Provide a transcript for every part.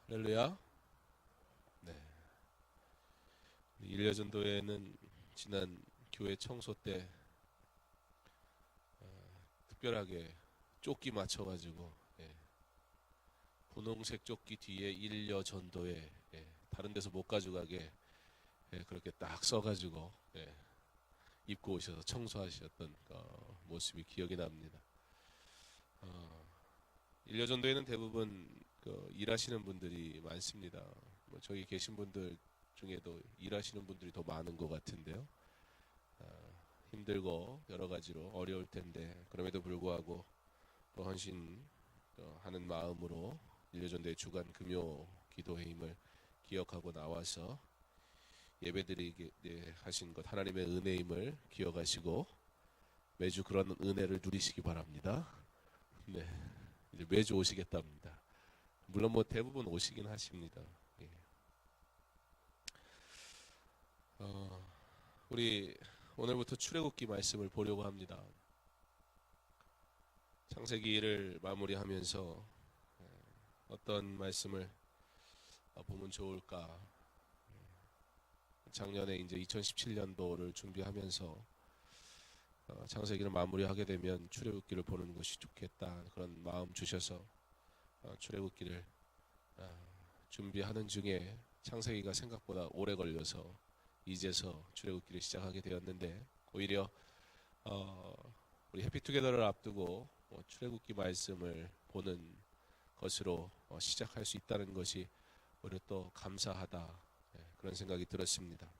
할렐루야. 네. 일야전도회는 지난 교회 청소 때 특별하게 조끼 맞춰가지고 분홍색 조끼 뒤에 일야전도회 다른 데서 못 가져가게 그렇게 딱 써가지고 입고 오셔서 청소하셨던 모습이 기억이 납니다. 일야전도회는 대부분 일하시는 분들이 많습니다. 뭐 저기 계신 분들 중에도 일하시는 분들이 더 많은 것 같은데요. 힘들고 여러 가지로 어려울 텐데 그럼에도 불구하고 또 헌신하는 마음으로 일요전도의 주간 금요 기도회임을 기억하고 나와서 예배드리게 하신 것 하나님의 은혜임을 기억하시고 매주 그런 은혜를 누리시기 바랍니다. 네, 이제 매주 오시겠답니다. 물론 뭐 대부분 오시긴 하십니다. 예. 우리 오늘부터 출애굽기 말씀을 보려고 합니다. 창세기를 마무리하면서 어떤 말씀을 보면 좋을까? 작년에 이제 2017년도를 준비하면서 창세기를 마무리하게 되면 출애굽기를 보는 것이 좋겠다 그런 마음 주셔서 출애굽기를 준비하는 중에 창세기가 생각보다 오래 걸려서 이제서 출애굽기를 시작하게 되었는데 오히려 우리 해피투게더를 앞두고 출애굽기 말씀을 보는 것으로 시작할 수 있다는 것이 오히려 또 감사하다 그런 생각이 들었습니다.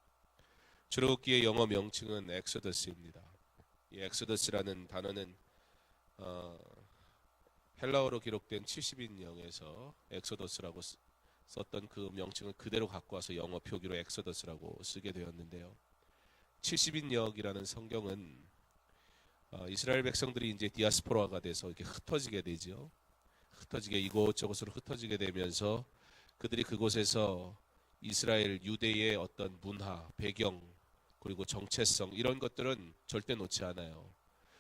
출애굽기의 영어 명칭은 엑소더스입니다. 이 엑소더스라는 단어는 헬라어로 기록된 70인명에서 엑소더스라고 썼던 그 명칭을 그대로 갖고 와서 영어 표기로 엑소더스라고 쓰게 되었는데요. 70인역이라는 성경은 이스라엘 백성들이 이제 디아스포라가 돼서 이렇게 흩어지게 되죠. 흩어지게 이곳저곳으로 흩어지게 되면서 그들이 그곳에서 이스라엘 유대의 어떤 문화, 배경 그리고 정체성 이런 것들은 절대 놓지 않아요.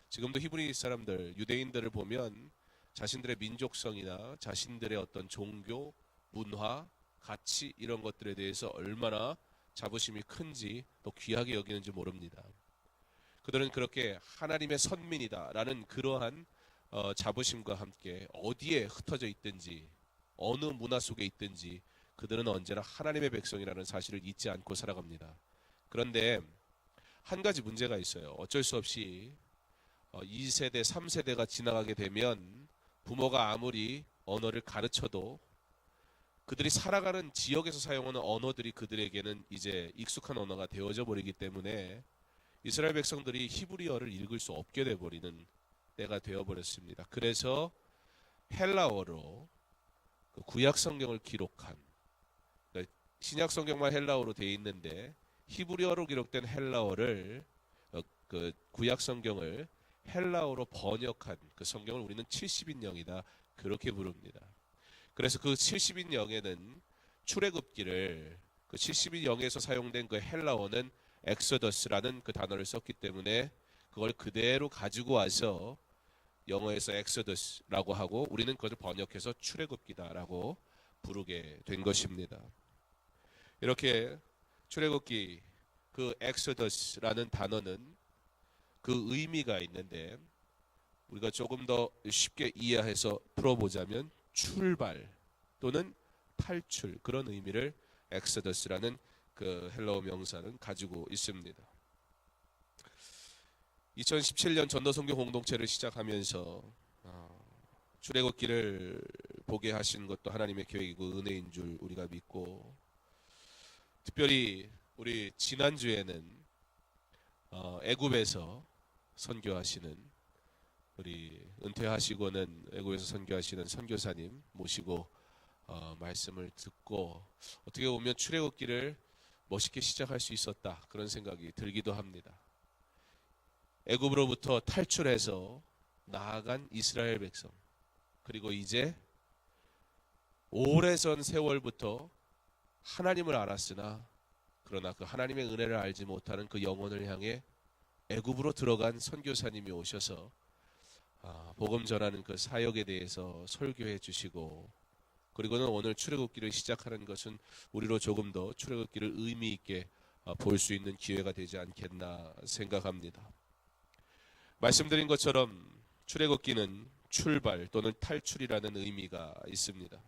지금도 히브리 사람들, 유대인들을 보면 자신들의 민족성이나 자신들의 어떤 종교, 문화, 가치 이런 것들에 대해서 얼마나 자부심이 큰지 또 귀하게 여기는지 모릅니다. 그들은 그렇게 하나님의 선민이다라는 그러한 자부심과 함께 어디에 흩어져 있든지 어느 문화 속에 있든지 그들은 언제나 하나님의 백성이라는 사실을 잊지 않고 살아갑니다. 그런데 한 가지 문제가 있어요. 어쩔 수 없이 2세대, 3세대가 지나가게 되면 부모가 아무리 언어를 가르쳐도 그들이 살아가는 지역에서 사용하는 언어들이 그들에게는 이제 익숙한 언어가 되어져 버리기 때문에 이스라엘 백성들이 히브리어를 읽을 수 없게 되어버리는 때가 되어버렸습니다. 그래서 헬라어로 그 구약 성경을 기록한 그러니까 신약 성경만 헬라어로 되어 있는데 히브리어로 기록된 헬라어를 그 구약 성경을 헬라어로 번역한 그 성경을 우리는 70인령이다 그렇게 부릅니다. 그래서 그 70인령에는 출애굽기를 그 70인령에서 사용된 그 헬라어는 엑소더스라는 그 단어를 썼기 때문에 그걸 그대로 가지고 와서 영어에서 엑소더스라고 하고 우리는 그것을 번역해서 출애굽기다라고 부르게 된 것입니다. 이렇게 출애굽기 그 엑소더스라는 단어는 그 의미가 있는데 우리가 조금 더 쉽게 이해해서 풀어보자면 출발 또는 탈출 그런 의미를 엑소더스라는 그 헬라어 명사는 가지고 있습니다. 2017년 전도선교 공동체를 시작하면서 출애굽기를 보게 하신 것도 하나님의 계획이고 은혜인 줄 우리가 믿고 특별히 우리 지난주에는 애굽에서 선교하시는 우리 은퇴하시고는 애국에서 선교하시는 선교사님 모시고 말씀을 듣고 어떻게 보면 출애굽기를 멋있게 시작할 수 있었다 그런 생각이 들기도 합니다. 애굽으로부터 탈출해서 나아간 이스라엘 백성 그리고 이제 오래전 세월부터 하나님을 알았으나 그러나 그 하나님의 은혜를 알지 못하는 그 영혼을 향해 애굽으로 들어간 선교사님이 오셔서 복음 전하는 그 사역에 대해서 설교해 주시고 그리고는 오늘 출애굽기를 시작하는 것은 우리로 조금 더 출애굽기를 의미 있게 볼 수 있는 기회가 되지 않겠나 생각합니다. 말씀드린 것처럼 출애굽기는 출발 또는 탈출이라는 의미가 있습니다.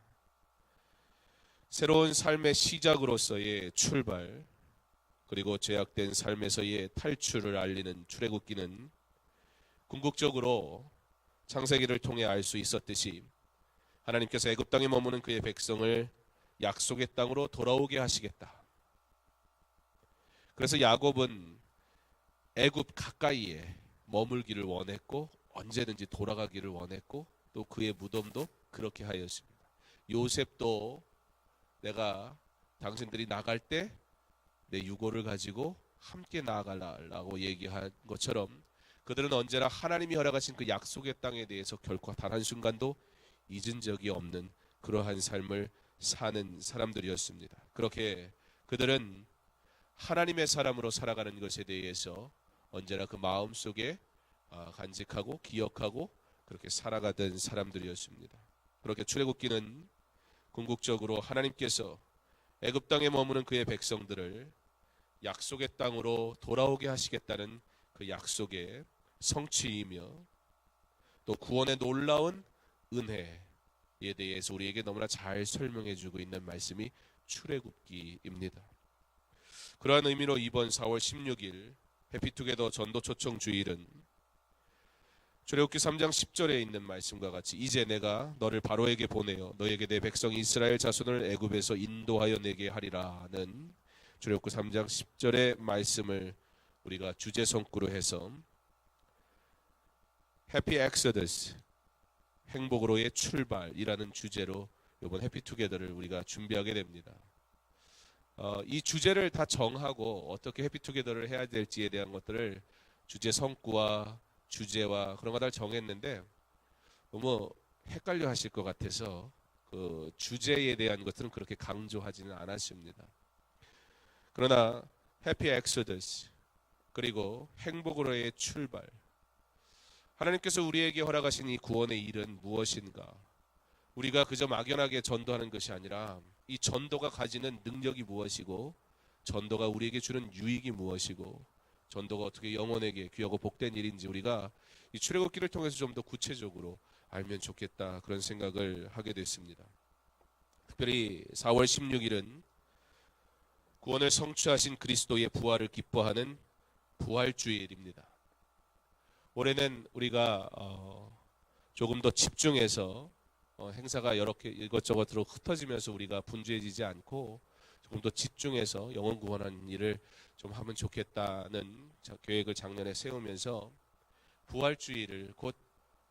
새로운 삶의 시작으로서의 출발, 그리고 제약된 삶에서의 탈출을 알리는 출애굽기는 궁극적으로 창세기를 통해 알 수 있었듯이 하나님께서 애굽 땅에 머무는 그의 백성을 약속의 땅으로 돌아오게 하시겠다. 그래서 야곱은 애굽 가까이에 머물기를 원했고 언제든지 돌아가기를 원했고 또 그의 무덤도 그렇게 하였습니다. 요셉도 내가 당신들이 나갈 때 내 유고를 가지고 함께 나아가라고 얘기한 것처럼 그들은 언제나 하나님이 허락하신 그 약속의 땅에 대해서 결코 단 한순간도 잊은 적이 없는 그러한 삶을 사는 사람들이었습니다. 그렇게 그들은 하나님의 사람으로 살아가는 것에 대해서 언제나 그 마음속에 간직하고 기억하고 그렇게 살아가던 사람들이었습니다. 그렇게 출애굽기는 궁극적으로 하나님께서 애굽 땅에 머무는 그의 백성들을 약속의 땅으로 돌아오게 하시겠다는 그 약속의 성취이며 또 구원의 놀라운 은혜에 대해서 우리에게 너무나 잘 설명해 주고 있는 말씀이 출애굽기입니다. 그러한 의미로 이번 4월 16일 해피투게더 전도 초청 주일은 출애굽기 3장 10절에 있는 말씀과 같이 이제 내가 너를 바로에게 보내어 너에게 내 백성 이스라엘 자손을 애굽에서 인도하여 내게 하리라는 출애굽기 3장 10절의 말씀을 우리가 주제 성구로 해서 해피 엑소더스 행복으로의 출발이라는 주제로 이번 해피투게더를 우리가 준비하게 됩니다. 이 주제를 다 정하고 어떻게 해피투게더를 해야 될지에 대한 것들을 주제 성구와 주제와 그런 거 다 정했는데 너무 헷갈려 하실 것 같아서 그 주제에 대한 것들은 그렇게 강조하지는 않았습니다. 그러나 해피 엑소더스 그리고 행복으로의 출발, 하나님께서 우리에게 허락하신 이 구원의 일은 무엇인가? 우리가 그저 막연하게 전도하는 것이 아니라 이 전도가 가지는 능력이 무엇이고 전도가 우리에게 주는 유익이 무엇이고 전도가 어떻게 영혼에게 귀하고 복된 일인지 우리가 이 출애굽기를 통해서 좀 더 구체적으로 알면 좋겠다 그런 생각을 하게 됐습니다. 특별히 4월 16일은 구원을 성취하신 그리스도의 부활을 기뻐하는 부활주일입니다. 올해는 우리가 조금 더 집중해서 행사가 여러 개 이것저것으로 흩어지면서 우리가 분주해지지 않고 조금 더 집중해서 영혼 구원하는 일을 좀 하면 좋겠다는 계획을 작년에 세우면서 부활주일을 곧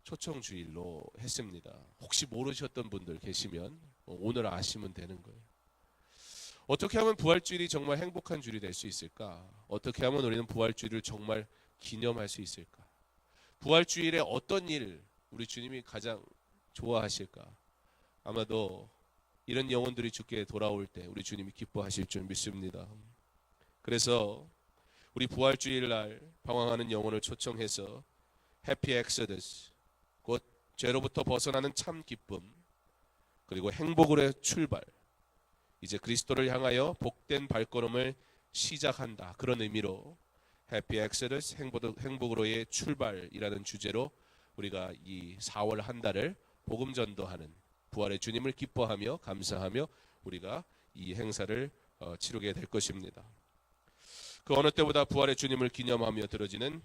초청주일로 했습니다. 혹시 모르셨던 분들 계시면 오늘 아시면 되는 거예요. 어떻게 하면 부활주일이 정말 행복한 주일이 될 수 있을까? 어떻게 하면 우리는 부활주일을 정말 기념할 수 있을까? 부활주일에 어떤 일 우리 주님이 가장 좋아하실까? 아마도 이런 영혼들이 주께 돌아올 때 우리 주님이 기뻐하실 줄 믿습니다. 그래서 우리 부활주일 날 방황하는 영혼을 초청해서 해피 엑소더스, 곧 죄로부터 벗어나는 참 기쁨, 그리고 행복으로의 출발, 이제 그리스도를 향하여 복된 발걸음을 시작한다. 그런 의미로 해피 엑소더스, 행복으로의 출발이라는 주제로 우리가 이 4월 한 달을 복음 전도하는 부활의 주님을 기뻐하며 감사하며 우리가 이 행사를 치르게 될 것입니다. 그 어느 때보다 부활의 주님을 기념하며 드려지는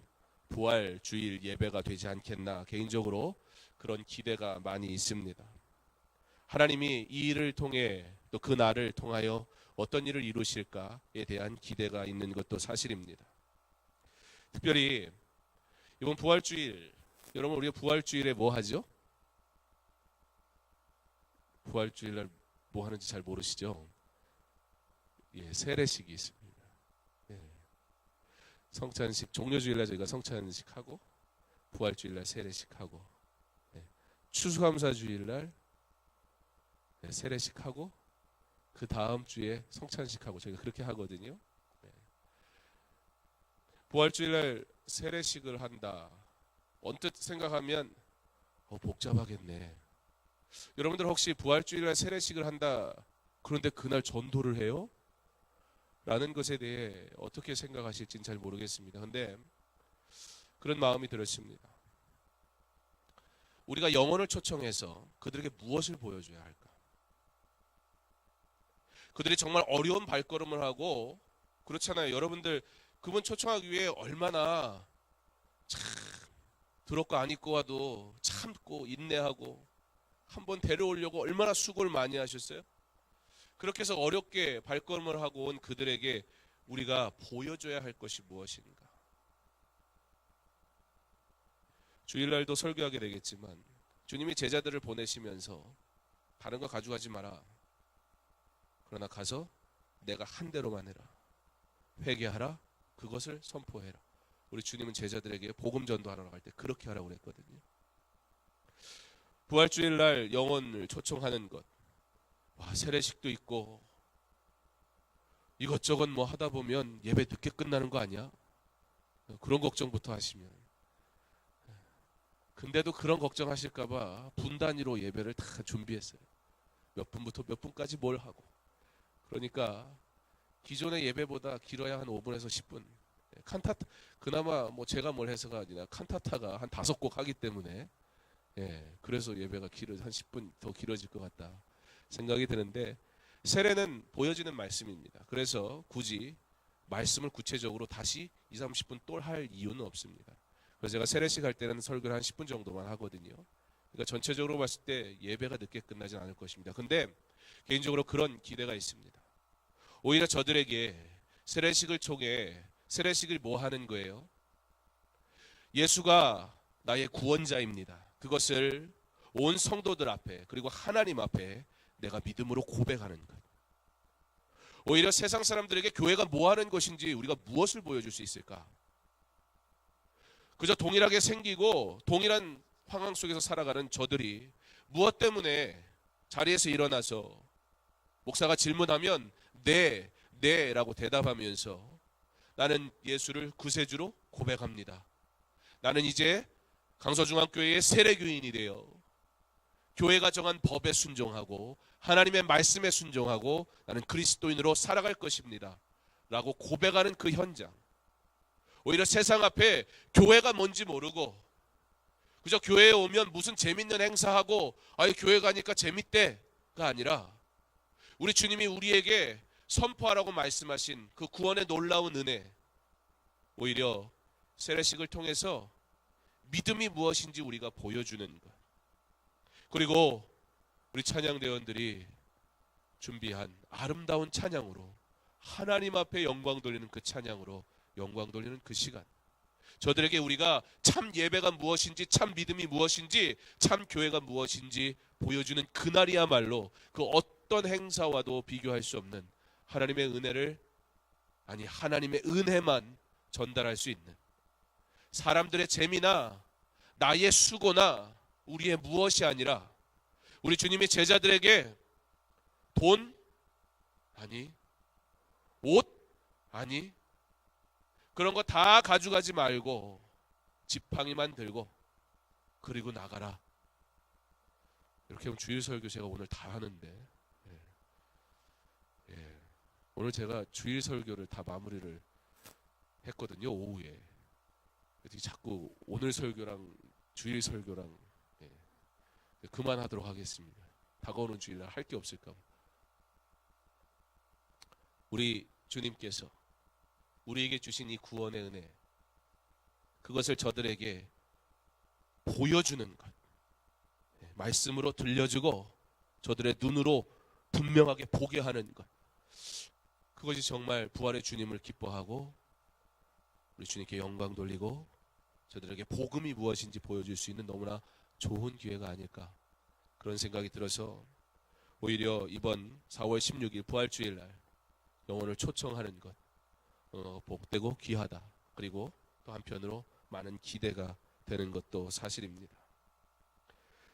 부활 주일 예배가 되지 않겠나 개인적으로 그런 기대가 많이 있습니다. 하나님이 이 일을 통해 또 그 날을 통하여 어떤 일을 이루실까에 대한 기대가 있는 것도 사실입니다. 특별히 이번 부활주일, 여러분 우리가 부활주일에 뭐 하죠? 부활주일날 뭐 하는지 잘 모르시죠? 예, 세례식이 있습니다. 예. 성찬식, 종료주일날 저희가 성찬식 하고 부활주일날 세례식 하고 추수감사주일날 세례식 하고 그 다음 주에 성찬식 하고 저희가 그렇게 하거든요. 부활주일날 세례식을 한다. 언뜻 생각하면 복잡하겠네. 여러분들 혹시 부활주일날 세례식을 한다, 그런데 그날 전도를 해요? 라는 것에 대해 어떻게 생각하실지는 잘 모르겠습니다. 근데 그런 마음이 들었습니다. 우리가 영혼을 초청해서 그들에게 무엇을 보여줘야 할까? 그들이 정말 어려운 발걸음을 하고, 그렇잖아요. 여러분들 그분 초청하기 위해 얼마나 참 들을 거 안 입고 와도 참고 인내하고 한번 데려오려고 얼마나 수고를 많이 하셨어요? 그렇게 해서 어렵게 발걸음을 하고 온 그들에게 우리가 보여줘야 할 것이 무엇인가? 주일날도 설교하게 되겠지만 주님이 제자들을 보내시면서 다른 거 가져가지 마라. 그러나 가서 내가 한 대로만 해라. 회개하라. 그것을 선포해라. 우리 주님은 제자들에게 복음 전도하러 갈 때 그렇게 하라고 그랬거든요. 부활주일날 영혼을 초청하는 것, 세례식도 있고 이것저것 뭐 하다 보면 예배 늦게 끝나는 거 아니야? 그런 걱정부터 하시면, 근데도 그런 걱정하실까봐 분 단위로 예배를 다 준비했어요. 몇 분부터 몇 분까지 뭘 하고. 그러니까 기존의 예배보다 길어야 한 5분에서 10분. 칸타타, 그나마 뭐 제가 뭘 해서가 아니라 칸타타가 한 5곡 하기 때문에, 그래서 예배가 한 10분 더 길어질 것 같다 생각이 드는데, 세례는 보여지는 말씀입니다. 그래서 굳이 말씀을 구체적으로 다시 20, 30분 또 할 이유는 없습니다. 그래서 제가 세례식 할 때는 설교를 한 10분 정도만 하거든요. 그러니까 전체적으로 봤을 때 예배가 늦게 끝나진 않을 것입니다. 근데 개인적으로 그런 기대가 있습니다. 오히려 저들에게 세례식을 통해, 세례식을 뭐 하는 거예요? 예수가 나의 구원자입니다. 그것을 온 성도들 앞에, 그리고 하나님 앞에 내가 믿음으로 고백하는 것. 오히려 세상 사람들에게 교회가 뭐 하는 것인지 우리가 무엇을 보여줄 수 있을까? 그저 동일하게 생기고 동일한 상황 속에서 살아가는 저들이 무엇 때문에 자리에서 일어나서 목사가 질문하면 네 라고 대답하면서 나는 예수를 구세주로 고백합니다. 나는 이제 강서중앙교회의 세례교인이 되어 교회가 정한 법에 순종하고 하나님의 말씀에 순종하고 나는 그리스도인으로 살아갈 것입니다 라고 고백하는 그 현장. 오히려 세상 앞에 교회가 뭔지 모르고 그저 교회에 오면 무슨 재밌는 행사하고 교회 가니까 재밌대가 아니라, 우리 주님이 우리에게 선포하라고 말씀하신 그 구원의 놀라운 은혜, 오히려 세례식을 통해서 믿음이 무엇인지 우리가 보여주는 것. 그리고 우리 찬양대원들이 준비한 아름다운 찬양으로, 하나님 앞에 영광 돌리는 그 찬양으로 영광 돌리는 그 시간, 저들에게 우리가 참 예배가 무엇인지, 참 믿음이 무엇인지, 참 교회가 무엇인지 보여주는 그날이야말로 그 어떤 행사와도 비교할 수 없는 하나님의 은혜를, 아니 하나님의 은혜만 전달할 수 있는, 사람들의 재미나 나의 수고나 우리의 무엇이 아니라 우리 주님이 제자들에게 돈 아니, 옷 아니, 그런 거 다 가져가지 말고 지팡이만 들고 그리고 나가라. 이렇게 하면 주일 설교 제가 오늘 다 하는데, 오늘 제가 주일 설교를 다 마무리를 했거든요, 오후에. 자꾸 오늘 설교랑 주일 설교랑 그만하도록 하겠습니다. 다가오는 주일날 할 게 없을까 봐. 우리 주님께서 우리에게 주신 이 구원의 은혜, 그것을 저들에게 보여주는 것, 말씀으로 들려주고 저들의 눈으로 분명하게 보게 하는 것, 그것이 정말 부활의 주님을 기뻐하고 우리 주님께 영광 돌리고 저들에게 복음이 무엇인지 보여줄 수 있는 너무나 좋은 기회가 아닐까, 그런 생각이 들어서 오히려 이번 4월 16일 부활주일날 영혼을 초청하는 것, 복되고 귀하다. 그리고 또 한편으로 많은 기대가 되는 것도 사실입니다.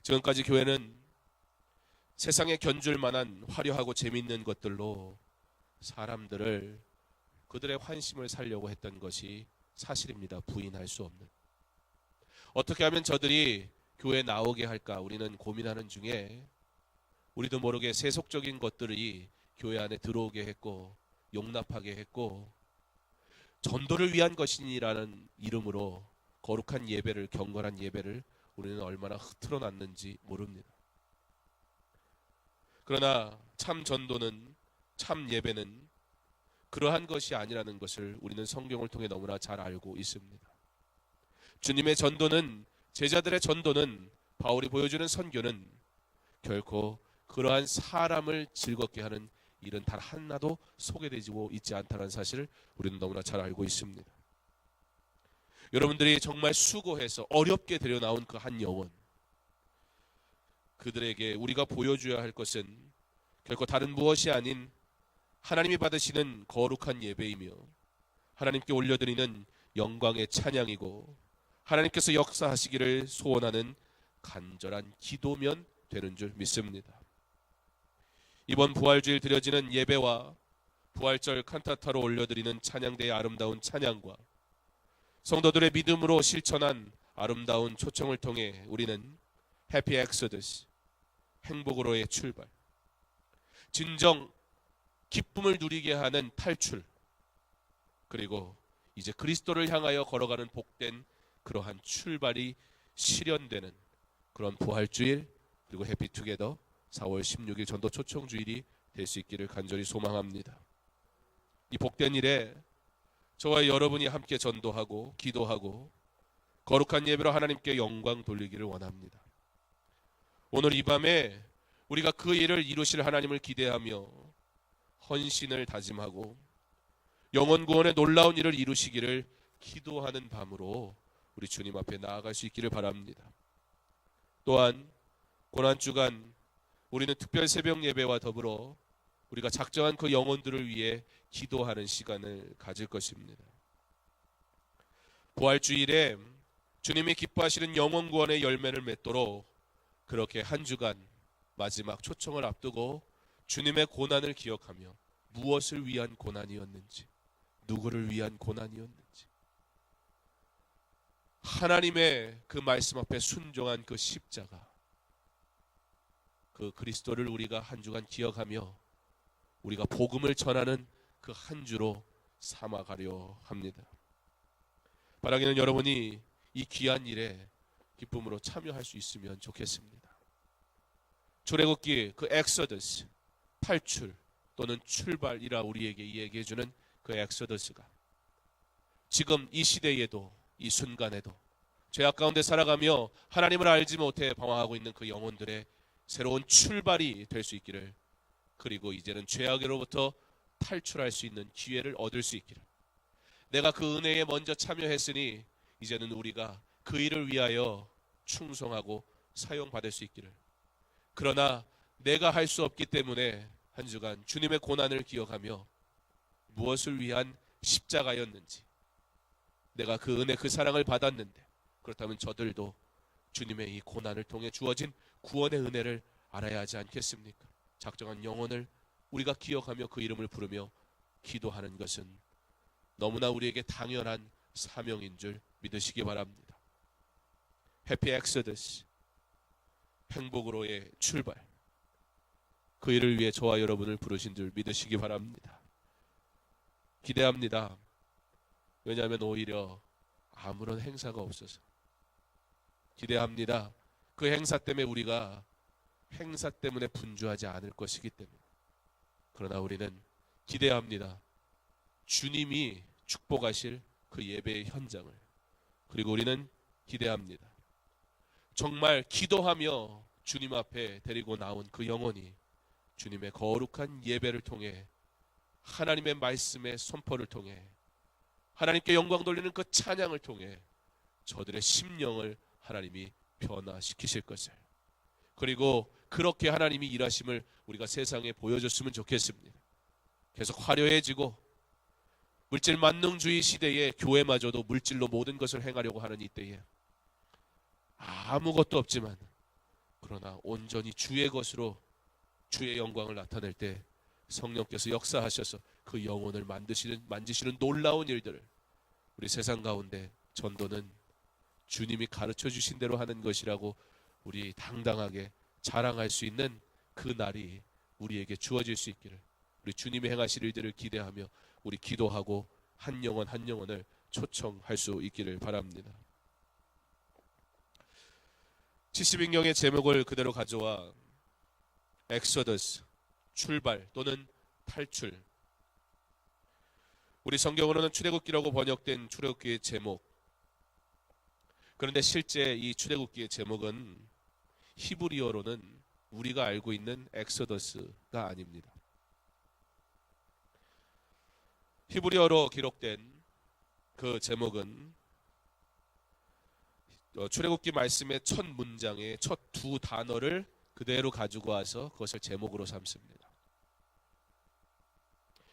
지금까지 교회는 세상에 견줄 만한 화려하고 재미있는 것들로 사람들을, 그들의 환심을 살려고 했던 것이 사실입니다. 부인할 수 없는. 어떻게 하면 저들이 교회 나오게 할까 우리는 고민하는 중에 우리도 모르게 세속적인 것들이 교회 안에 들어오게 했고 용납하게 했고 전도를 위한 것이니라는 이름으로 거룩한 예배를, 경건한 예배를 우리는 얼마나 흐트러 놨는지 모릅니다. 그러나 참 전도는, 참 예배는 그러한 것이 아니라는 것을 우리는 성경을 통해 너무나 잘 알고 있습니다. 주님의 전도는, 제자들의 전도는, 바울이 보여주는 선교는 결코 그러한 사람을 즐겁게 하는 일은 단 하나도 소개되고 있지 않다는 사실을 우리는 너무나 잘 알고 있습니다. 여러분들이 정말 수고해서 어렵게 데려나온 그 한 영혼, 그들에게 우리가 보여줘야 할 것은 결코 다른 무엇이 아닌 하나님이 받으시는 거룩한 예배이며 하나님께 올려드리는 영광의 찬양이고 하나님께서 역사하시기를 소원하는 간절한 기도면 되는 줄 믿습니다. 이번 부활주일 드려지는 예배와 부활절 칸타타로 올려드리는 찬양대의 아름다운 찬양과 성도들의 믿음으로 실천한 아름다운 초청을 통해 우리는 해피 엑소더스, 행복으로의 출발, 진정 기쁨을 누리게 하는 탈출, 그리고 이제 그리스도를 향하여 걸어가는 복된 그러한 출발이 실현되는 그런 부활주일, 그리고 해피투게더 4월 16일 전도 초청주일이 될 수 있기를 간절히 소망합니다. 이 복된 일에 저와 여러분이 함께 전도하고 기도하고 거룩한 예배로 하나님께 영광 돌리기를 원합니다. 오늘 이 밤에 우리가 그 일을 이루실 하나님을 기대하며 헌신을 다짐하고 영혼 구원의 놀라운 일을 이루시기를 기도하는 밤으로 우리 주님 앞에 나아갈 수 있기를 바랍니다. 또한 고난주간 우리는 특별 새벽 예배와 더불어 우리가 작정한 그 영혼들을 위해 기도하는 시간을 가질 것입니다. 부활주일에 주님이 기뻐하시는 영혼 구원의 열매를 맺도록 그렇게 한 주간 마지막 초청을 앞두고 주님의 고난을 기억하며 무엇을 위한 고난이었는지, 누구를 위한 고난이었는지, 하나님의 그 말씀 앞에 순종한 그 십자가, 그 그리스도를 우리가 한 주간 기억하며 우리가 복음을 전하는 그 한 주로 삼아가려 합니다. 바라기는 여러분이 이 귀한 일에 기쁨으로 참여할 수 있으면 좋겠습니다. 출애굽기 그 엑소더스, 탈출 또는 출발이라 우리에게 얘기해주는 그 엑소더스가 지금 이 시대에도, 이 순간에도 죄악 가운데 살아가며 하나님을 알지 못해 방황하고 있는 그 영혼들의 새로운 출발이 될 수 있기를, 그리고 이제는 죄악으로부터 탈출할 수 있는 기회를 얻을 수 있기를, 내가 그 은혜에 먼저 참여했으니 이제는 우리가 그 일을 위하여 충성하고 사용받을 수 있기를, 그러나 내가 할 수 없기 때문에 한 주간 주님의 고난을 기억하며 무엇을 위한 십자가였는지, 내가 그 은혜, 그 사랑을 받았는데 그렇다면 저들도 주님의 이 고난을 통해 주어진 구원의 은혜를 알아야 하지 않겠습니까? 작정한 영혼을 우리가 기억하며 그 이름을 부르며 기도하는 것은 너무나 우리에게 당연한 사명인 줄 믿으시기 바랍니다. 해피 엑소더스, 행복으로의 출발, 그 일을 위해 저와 여러분을 부르신 줄 믿으시기 바랍니다. 기대합니다. 왜냐하면 오히려 아무런 행사가 없어서 기대합니다. 그 행사 때문에 우리가 행사 때문에 분주하지 않을 것이기 때문에. 그러나 우리는 기대합니다. 주님이 축복하실 그 예배의 현장을. 그리고 우리는 기대합니다. 정말 기도하며 주님 앞에 데리고 나온 그 영혼이 주님의 거룩한 예배를 통해, 하나님의 말씀의 선포를 통해, 하나님께 영광 돌리는 그 찬양을 통해 저들의 심령을 하나님이 변화시키실 것을, 그리고 그렇게 하나님이 일하심을 우리가 세상에 보여줬으면 좋겠습니다. 계속 화려해지고 물질 만능주의 시대에 교회마저도 물질로 모든 것을 행하려고 하는 이때에 아무것도 없지만 그러나 온전히 주의 것으로 주의 영광을 나타낼 때 성령께서 역사하셔서 그 영혼을 만지시는 놀라운 일들을 우리 세상 가운데, 전도는 주님이 가르쳐 주신 대로 하는 것이라고 우리 당당하게 자랑할 수 있는 그 날이 우리에게 주어질 수 있기를, 우리 주님의 행하실 일들을 기대하며 우리 기도하고 한 영혼 한 영혼을 초청할 수 있기를 바랍니다. 70인경의 제목을 그대로 가져와 엑소더스, 출발 또는 탈출. 우리 성경으로는 출애굽기라고 번역된 출애굽기의 제목. 그런데 실제 이 출애굽기의 제목은 히브리어로는 우리가 알고 있는 엑소더스가 아닙니다. 히브리어로 기록된 그 제목은 출애굽기 말씀의 첫 문장의 첫 두 단어를 그대로 가지고 와서 그것을 제목으로 삼습니다.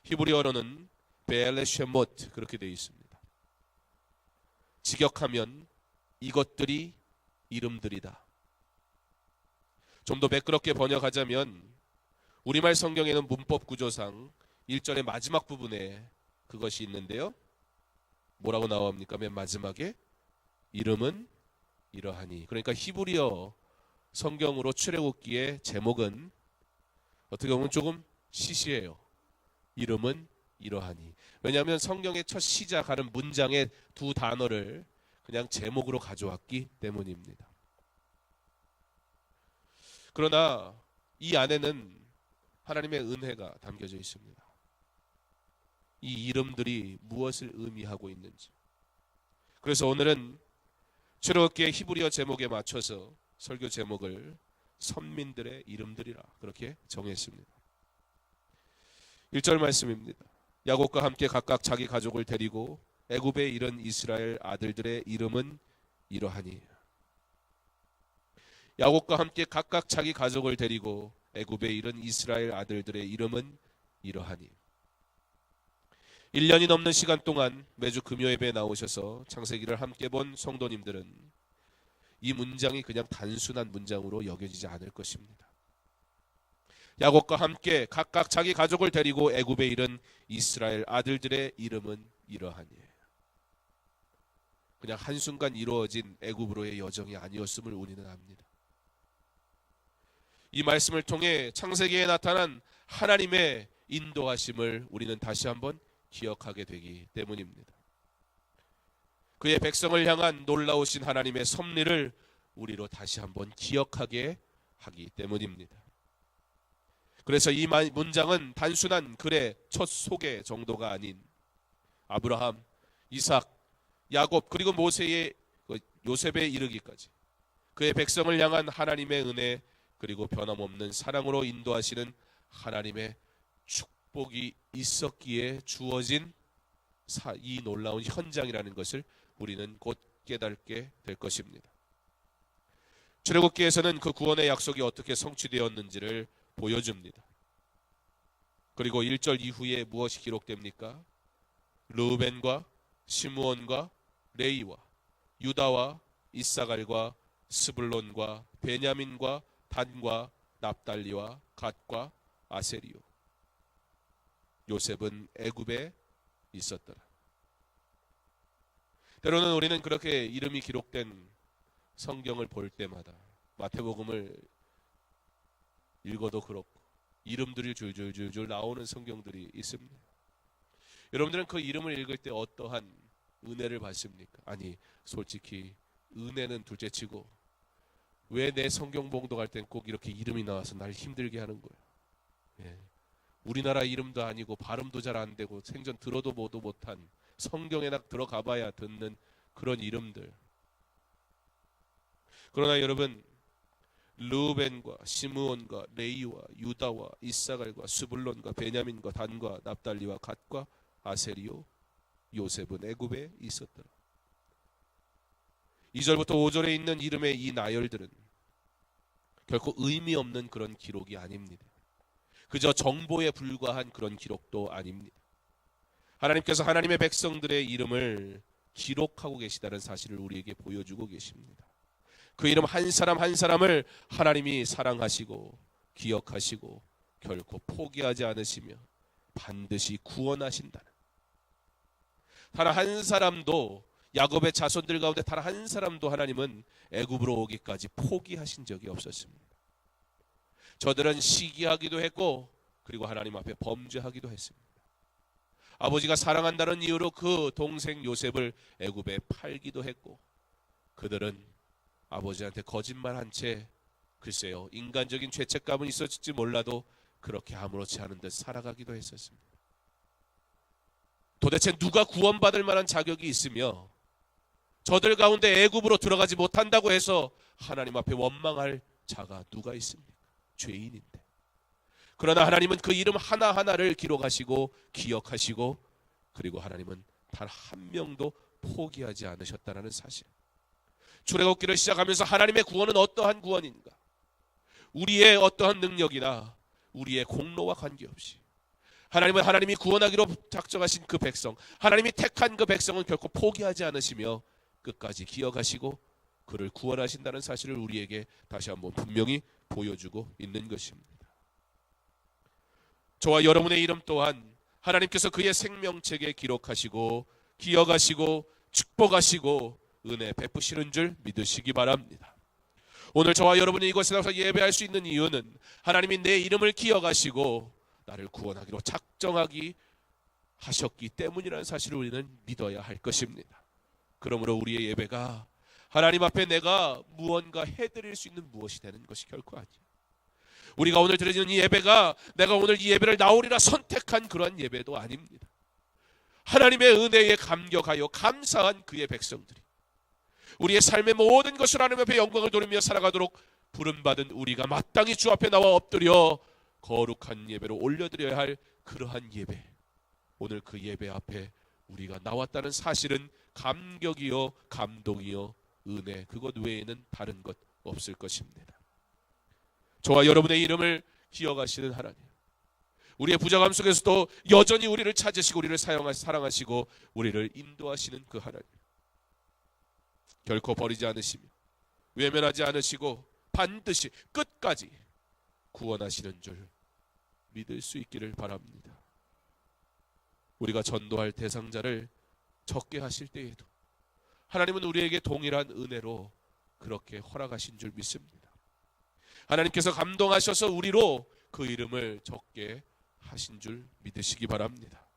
히브리어로는 베엘레쉐못 그렇게 되어 있습니다. 직역하면 이것들이 이름들이다. 좀 더 매끄럽게 번역하자면 우리말 성경에는 문법 구조상 1절의 마지막 부분에 그것이 있는데요. 뭐라고 나옵니까? 맨 마지막에 이름은 이러하니. 그러니까 히브리어 성경으로 출애굽기의 제목은 어떻게 보면 조금 시시해요. 이름은 이러하니. 왜냐하면 성경의 첫 시작하는 문장의 두 단어를 그냥 제목으로 가져왔기 때문입니다. 그러나 이 안에는 하나님의 은혜가 담겨져 있습니다. 이 이름들이 무엇을 의미하고 있는지. 그래서 오늘은 출애굽기의 히브리어 제목에 맞춰서 설교 제목을 선민들의 이름들이라 그렇게 정했습니다. 1절 말씀입니다. 야곱과 함께 각각 자기 가족을 데리고 애굽에 이른 이스라엘 아들들의 이름은 이러하니. 야곱과 함께 각각 자기 가족을 데리고 애굽에 이른 이스라엘 아들들의 이름은 이러하니. 1년이 넘는 시간 동안 매주 금요예배에 나오셔서 창세기를 함께 본 성도님들은 이 문장이 그냥 단순한 문장으로 여겨지지 않을 것입니다. 야곱과 함께 각각 자기 가족을 데리고 애굽에 이른 이스라엘 아들들의 이름은 이러하니. 그냥 한순간 이루어진 애굽으로의 여정이 아니었음을 우리는 압니다. 이 말씀을 통해 창세기에 나타난 하나님의 인도하심을 우리는 다시 한번 기억하게 되기 때문입니다. 그의 백성을 향한 놀라우신 하나님의 섭리를 우리로 다시 한번 기억하게 하기 때문입니다. 그래서 이 문장은 단순한 글의 첫 소개 정도가 아닌 아브라함, 이삭, 야곱 그리고 모세의 요셉에 이르기까지 그의 백성을 향한 하나님의 은혜 그리고 변함없는 사랑으로 인도하시는 하나님의 축복이 있었기에 주어진 이 놀라운 현장이라는 것을 우리는 곧 깨닫게 될 것입니다. 출애굽기에서는 그 구원의 약속이 어떻게 성취되었는지를 보여줍니다. 그리고 1절 이후에 무엇이 기록됩니까? 르우벤과 시므온과 레이와 유다와 이사갈과 스불론과 베냐민과 단과 납달리와 갓과 아세리요. 요셉은 애굽에 있었더라. 때로는 우리는 그렇게 이름이 기록된 성경을 볼 때마다 마태복음을 읽어도 그렇고 이름들이 줄줄줄줄 나오는 성경들이 있습니다. 여러분들은 그 이름을 읽을 때 어떠한 은혜를 받습니까? 아니 솔직히 은혜는 둘째치고 왜 내 성경 봉독할 땐 꼭 이렇게 이름이 나와서 날 힘들게 하는 거예요? 예. 우리나라 이름도 아니고 발음도 잘 안 되고 생전 들어도 보도 못한 성경에 딱 들어가 봐야 듣는 그런 이름들. 그러나 여러분 르우벤과 시므온과 레이와 유다와 이사갈과 스불론과 베냐민과 단과 납달리와 갓과 아세리요 요셉은 애굽에 있었더라. 2절부터 5절에 있는 이름의 이 나열들은 결코 의미 없는 그런 기록이 아닙니다. 그저 정보에 불과한 그런 기록도 아닙니다. 하나님께서 하나님의 백성들의 이름을 기록하고 계시다는 사실을 우리에게 보여주고 계십니다. 그 이름 한 사람 한 사람을 하나님이 사랑하시고 기억하시고 결코 포기하지 않으시며 반드시 구원하신다는, 단 한 사람도 야곱의 자손들 가운데 단 한 사람도 하나님은 애굽으로 오기까지 포기하신 적이 없었습니다. 저들은 시기하기도 했고 그리고 하나님 앞에 범죄하기도 했습니다. 아버지가 사랑한다는 이유로 그 동생 요셉을 애굽에 팔기도 했고, 그들은 아버지한테 거짓말한 채 글쎄요, 인간적인 죄책감은 있었을지 몰라도 그렇게 아무렇지 않은 듯 살아가기도 했었습니다. 도대체 누가 구원받을 만한 자격이 있으며 저들 가운데 애굽으로 들어가지 못한다고 해서 하나님 앞에 원망할 자가 누가 있습니까? 죄인인데. 그러나 하나님은 그 이름 하나하나를 기록하시고 기억하시고, 그리고 하나님은 단 한 명도 포기하지 않으셨다는 사실. 출애굽기를 시작하면서 하나님의 구원은 어떠한 구원인가? 우리의 어떠한 능력이나 우리의 공로와 관계없이 하나님은 하나님이 구원하기로 작정하신 그 백성, 하나님이 택한 그 백성은 결코 포기하지 않으시며 끝까지 기억하시고 그를 구원하신다는 사실을 우리에게 다시 한번 분명히 보여주고 있는 것입니다. 저와 여러분의 이름 또한 하나님께서 그의 생명책에 기록하시고 기억하시고 축복하시고 은혜 베푸시는 줄 믿으시기 바랍니다. 오늘 저와 여러분이 이곳에 나와서 예배할 수 있는 이유는 하나님이 내 이름을 기억하시고 나를 구원하기로 작정하기 하셨기 때문이라는 사실을 우리는 믿어야 할 것입니다. 그러므로 우리의 예배가 하나님 앞에 내가 무언가 해드릴 수 있는 무엇이 되는 것이 결코 아니에요. 우리가 오늘 드리는 이 예배가 내가 오늘 이 예배를 나오리라 선택한 그러한 예배도 아닙니다. 하나님의 은혜에 감격하여 감사한 그의 백성들이 우리의 삶의 모든 것을 하나님 앞에 영광을 돌리며 살아가도록 부름받은 우리가 마땅히 주 앞에 나와 엎드려 거룩한 예배로 올려드려야 할 그러한 예배, 오늘 그 예배 앞에 우리가 나왔다는 사실은 감격이요 감동이요 은혜, 그것 외에는 다른 것 없을 것입니다. 저와 여러분의 이름을 기억하시는 하나님, 우리의 부족함 속에서도 여전히 우리를 찾으시고 우리를 사랑하시고 우리를 인도하시는 그 하나님, 결코 버리지 않으시며 외면하지 않으시고 반드시 끝까지 구원하시는 줄 믿을 수 있기를 바랍니다. 우리가 전도할 대상자를 적게 하실 때에도 하나님은 우리에게 동일한 은혜로 그렇게 허락하신 줄 믿습니다. 하나님께서 감동하셔서 우리로 그 이름을 적게 하신 줄 믿으시기 바랍니다.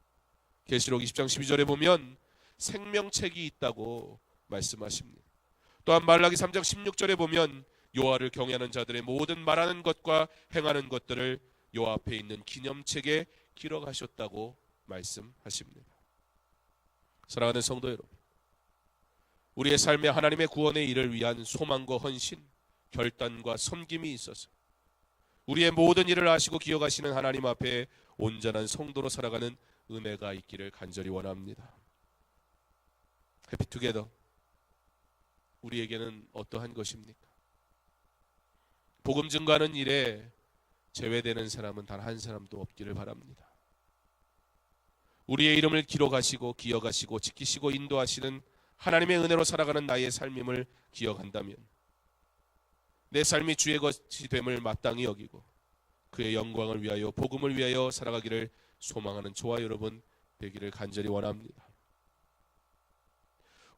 계시록 20장 12절에 보면 생명책이 있다고 말씀하십니다. 또한 말라기 3장 16절에 보면 여호와를 경외하는 자들의 모든 말하는 것과 행하는 것들을 여호와 앞에 있는 기념책에 기록하셨다고 말씀하십니다. 사랑하는 성도 여러분, 우리의 삶에 하나님의 구원의 일을 위한 소망과 헌신, 결단과 섬김이 있어서 우리의 모든 일을 아시고 기억하시는 하나님 앞에 온전한 성도로 살아가는 은혜가 있기를 간절히 원합니다. 해피투게더, 우리에게는 어떠한 것입니까? 복음 증거하는 일에 제외되는 사람은 단 한 사람도 없기를 바랍니다. 우리의 이름을 기록하시고 기억하시고 지키시고 인도하시는 하나님의 은혜로 살아가는 나의 삶임을 기억한다면 내 삶이 주의 것이 됨을 마땅히 여기고 그의 영광을 위하여 복음을 위하여 살아가기를 소망하는 저와 여러분 되기를 간절히 원합니다.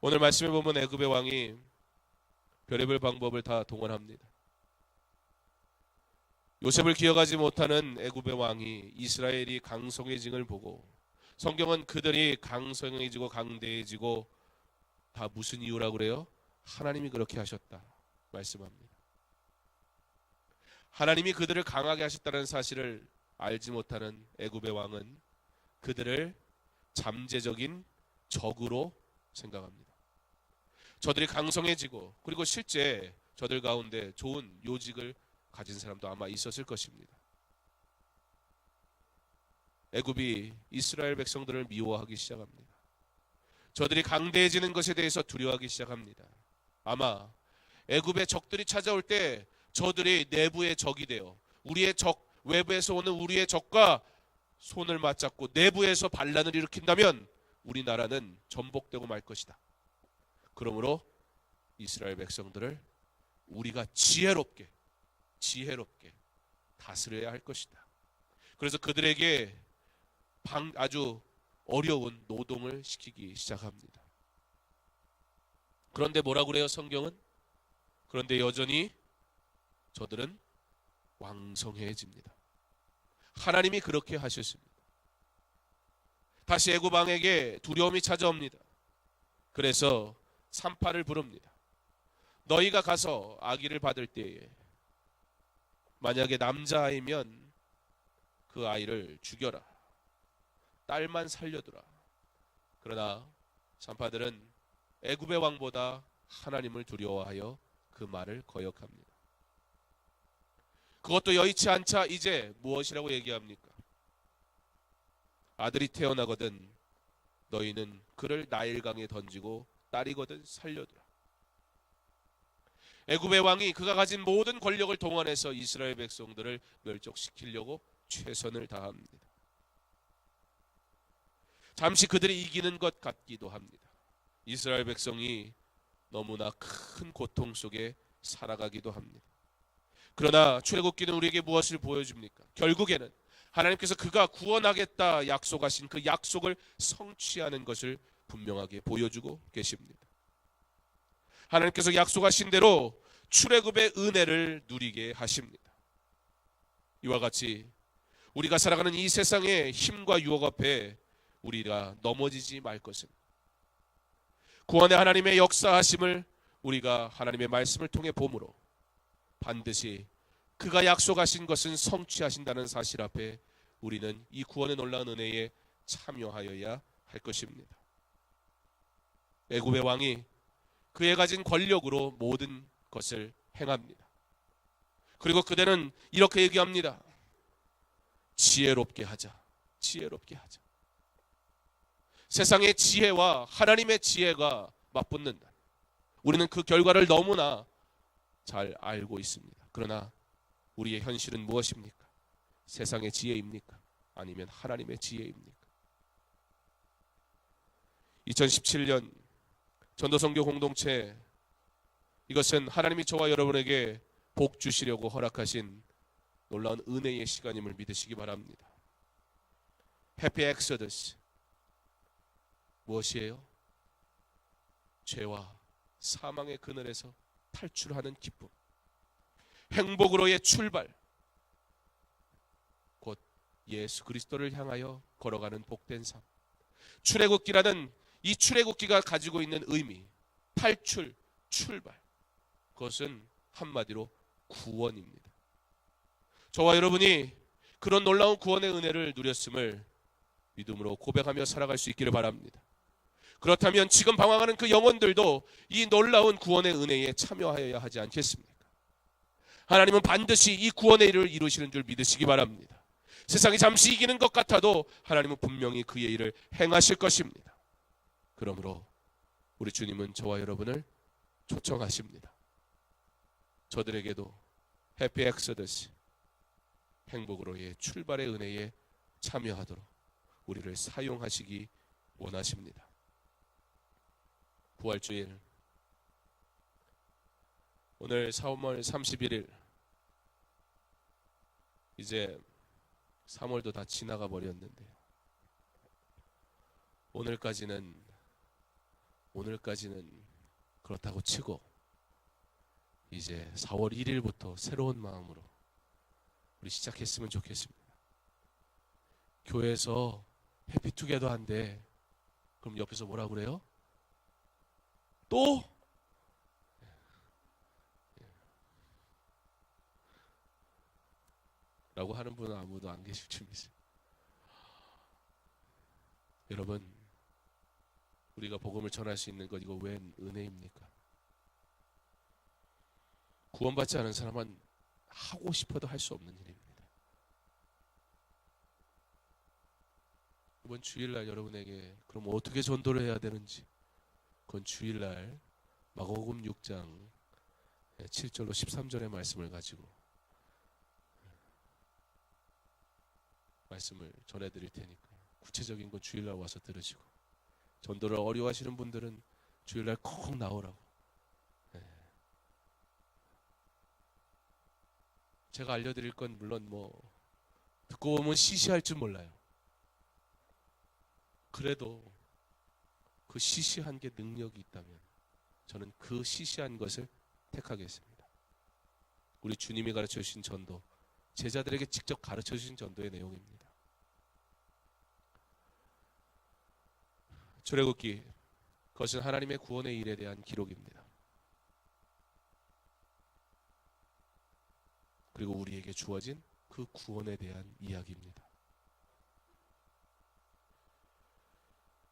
오늘 말씀에 보면 애굽의 왕이 별의별 방법을 다 동원합니다. 요셉을 기억하지 못하는 애굽의 왕이 이스라엘이 강성해짐을 보고, 성경은 그들이 강성해지고 강대해지고 다 무슨 이유라고 그래요? 하나님이 그렇게 하셨다 말씀합니다. 하나님이 그들을 강하게 하셨다는 사실을 알지 못하는 애굽의 왕은 그들을 잠재적인 적으로 생각합니다. 저들이 강성해지고 그리고 실제 저들 가운데 좋은 요직을 가진 사람도 아마 있었을 것입니다. 애굽이 이스라엘 백성들을 미워하기 시작합니다. 저들이 강대해지는 것에 대해서 두려워하기 시작합니다. 아마 애굽의 적들이 찾아올 때 저들이 내부의 적이 되어 우리의 적, 외부에서 오는 우리의 적과 손을 맞잡고 내부에서 반란을 일으킨다면 우리나라는 전복되고 말 것이다. 그러므로 이스라엘 백성들을 우리가 지혜롭게 다스려야 할 것이다. 그래서 그들에게 아주 어려운 노동을 시키기 시작합니다. 그런데 뭐라고 그래요 성경은? 그런데 여전히 저들은 왕성해집니다. 하나님이 그렇게 하셨습니다. 다시 애굽 왕에게 두려움이 찾아옵니다. 그래서 산파를 부릅니다. 너희가 가서 아기를 받을 때에 만약에 남자아이면 그 아이를 죽여라. 딸만 살려두라. 그러나 산파들은 애굽의 왕보다 하나님을 두려워하여 그 말을 거역합니다. 그것도 여의치 않자 이제 무엇이라고 얘기합니까? 아들이 태어나거든 너희는 그를 나일강에 던지고 딸이거든 살려두라. 애굽의 왕이 그가 가진 모든 권력을 동원해서 이스라엘 백성들을 멸족시키려고 최선을 다합니다. 잠시 그들이 이기는 것 같기도 합니다. 이스라엘 백성이 너무나 큰 고통 속에 살아가기도 합니다. 그러나 출애굽기는 우리에게 무엇을 보여줍니까? 결국에는 하나님께서 그가 구원하겠다 약속하신 그 약속을 성취하는 것을 분명하게 보여주고 계십니다. 하나님께서 약속하신 대로 출애굽의 은혜를 누리게 하십니다. 이와 같이 우리가 살아가는 이 세상의 힘과 유혹 앞에 우리가 넘어지지 말 것은 구원의 하나님의 역사하심을 우리가 하나님의 말씀을 통해 보므로 반드시 그가 약속하신 것은 성취하신다는 사실 앞에 우리는 이 구원의 놀라운 은혜에 참여하여야 할 것입니다. 애굽의 왕이 그의 가진 권력으로 모든 것을 행합니다. 그리고 그대는 이렇게 얘기합니다. 지혜롭게 하자. 지혜롭게 하자. 세상의 지혜와 하나님의 지혜가 맞붙는다. 우리는 그 결과를 너무나 잘 알고 있습니다. 그러나 우리의 현실은 무엇입니까? 세상의 지혜입니까? 아니면 하나님의 지혜입니까? 2017년 전도선교 공동체, 이것은 하나님이 저와 여러분에게 복 주시려고 허락하신 놀라운 은혜의 시간임을 믿으시기 바랍니다. 해피 엑소더스, 무엇이에요? 죄와 사망의 그늘에서 탈출하는 기쁨, 행복으로의 출발, 곧 예수 그리스도를 향하여 걸어가는 복된 삶. 출애굽기라는 이 출애굽기가 가지고 있는 의미, 탈출, 출발, 그것은 한마디로 구원입니다. 저와 여러분이 그런 놀라운 구원의 은혜를 누렸음을 믿음으로 고백하며 살아갈 수 있기를 바랍니다. 그렇다면 지금 방황하는 그 영혼들도 이 놀라운 구원의 은혜에 참여하여야 하지 않겠습니까? 하나님은 반드시 이 구원의 일을 이루시는 줄 믿으시기 바랍니다. 세상이 잠시 이기는 것 같아도 하나님은 분명히 그의 일을 행하실 것입니다. 그러므로 우리 주님은 저와 여러분을 초청하십니다. 저들에게도 해피 엑소더스, 행복으로의 출발의 은혜에 참여하도록 우리를 사용하시기 원하십니다. 부활주일, 오늘 4월 31일, 이제 3월도 다 지나가 버렸는데요. 오늘까지는 그렇다고 치고 이제 4월 1일부터 새로운 마음으로 우리 시작했으면 좋겠습니다. 교회에서 해피투게더 한대. 그럼 옆에서 뭐라 그래요? 또? 라고 하는 분은 아무도 안 계실 줄 믿어요. 여러분, 우리가 복음을 전할 수 있는 것, 이거 웬 은혜입니까? 구원받지 않은 사람은 하고 싶어도 할 수 없는 일입니다. 이번 주일날 여러분에게 그럼 어떻게 전도를 해야 되는지, 그건 주일날 마가복음 6장 7절로 13절의 말씀을 가지고 말씀을 전해드릴 테니까 구체적인 건 주일날 와서 들으시고, 전도를 어려워하시는 분들은 주일날 꼭 나오라고. 제가 알려드릴 건 물론 듣고 보면 시시할 줄 몰라요. 그래도 그 시시한 게 능력이 있다면 저는 그 시시한 것을 택하겠습니다. 우리 주님이 가르쳐 주신 전도, 제자들에게 직접 가르쳐 주신 전도의 내용입니다. 출애굽기, 그것은 하나님의 구원의 일에 대한 기록입니다. 그리고 우리에게 주어진 그 구원에 대한 이야기입니다.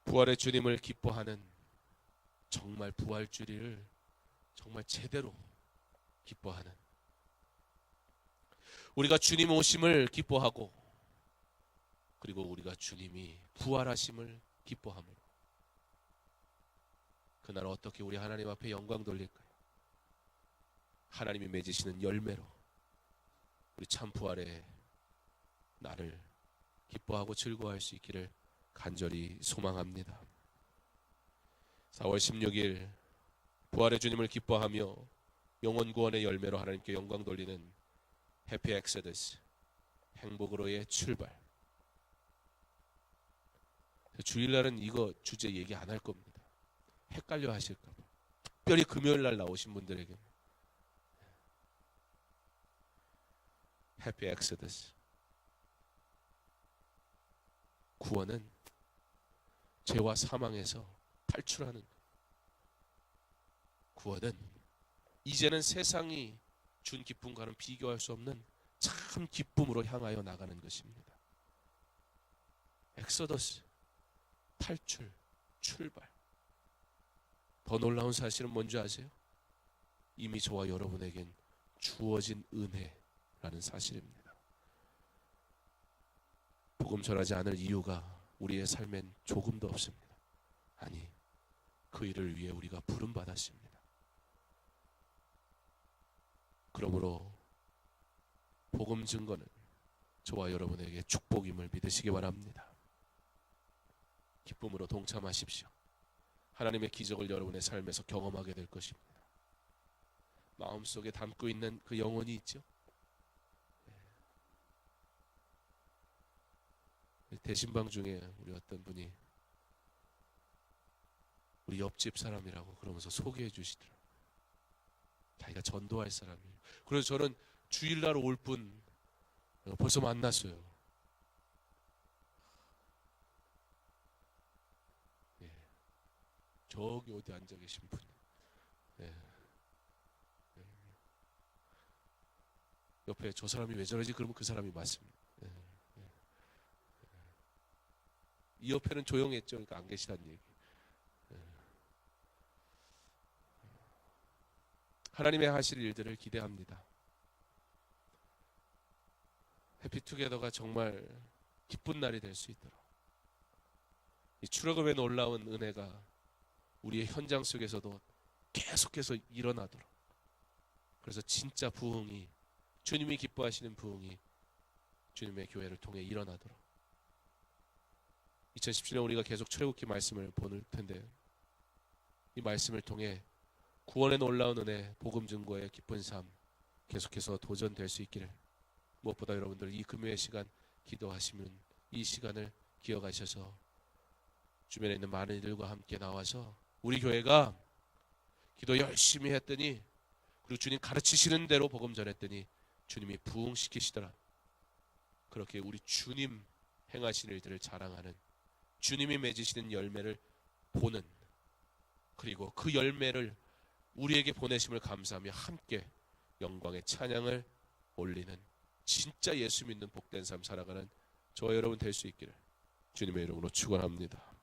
부활의 주님을 기뻐하는, 정말 부활주리를 정말 제대로 기뻐하는, 우리가 주님 오심을 기뻐하고, 그리고 우리가 주님이 부활하심을 기뻐함으로 그날 어떻게 우리 하나님 앞에 영광 돌릴까요? 하나님이 맺으시는 열매로 우리 참 부활의 날을 기뻐하고 즐거워할 수 있기를 간절히 소망합니다. 4월 16일 부활의 주님을 기뻐하며 영원 구원의 열매로 하나님께 영광 돌리는 해피 엑소더스, 행복으로의 출발. 주일날은 이거 주제 얘기 안 할 겁니다. 헷갈려 하실까 봐. 특별히 금요일날 나오신 분들에게 해피 엑소더스. 구원은 죄와 사망에서 탈출하는, 구원은 이제는 세상이 준 기쁨과는 비교할 수 없는 참 기쁨으로 향하여 나가는 것입니다. 엑소더스, 탈출, 출발. 더 놀라운 사실은 뭔지 아세요? 이미 저와 여러분에겐 주어진 은혜라는 사실입니다. 복음 전하지 않을 이유가 우리의 삶엔 조금도 없습니다. 아니, 그 일을 위해 우리가 부름받았습니다. 그러므로 복음 증거는 저와 여러분에게 축복임을 믿으시기 바랍니다. 기쁨으로 동참하십시오. 하나님의 기적을 여러분의 삶에서 경험하게 될 것입니다. 마음속에 담고 있는 그 영혼이 있죠. 대신방 중에 우리 어떤 분이 우리 옆집 사람이라고 그러면서 소개해 주시더라고요. 자기가 전도할 사람이에요. 그래서 저는 주일날 올 분 벌써 만났어요. 예. 저기 어디 앉아 계신 분. 예. 예. 옆에 저 사람이 왜 저러지? 그러면 그 사람이 맞습니다. 예. 예. 이 옆에는 조용했죠. 그러니까 안 계시다는 얘기. 하나님의 하실 일들을 기대합니다. 해피투게더가 정말 기쁜 날이 될 수 있도록, 이 출애굽에 놀라운 은혜가 우리의 현장 속에서도 계속해서 일어나도록, 그래서 진짜 부흥이, 주님이 기뻐하시는 부흥이 주님의 교회를 통해 일어나도록, 2017년 우리가 계속 출애굽기 말씀을 보는 텐데, 이 말씀을 통해 구원의 놀라운 은혜, 복음 증거의 기쁜 삶 계속해서 도전될 수 있기를, 무엇보다 여러분들 이 금요일 시간 기도하시면 이 시간을 기억하셔서 주변에 있는 많은 이들과 함께 나와서 우리 교회가 기도 열심히 했더니, 그리고 주님 가르치시는 대로 복음 전했더니 주님이 부흥시키시더라. 그렇게 우리 주님 행하신 일들을 자랑하는, 주님이 맺으시는 열매를 보는, 그리고 그 열매를 우리에게 보내심을 감사하며 함께 영광의 찬양을 올리는, 진짜 예수 믿는 복된 삶 살아가는 저와 여러분 될 수 있기를 주님의 이름으로 축원합니다.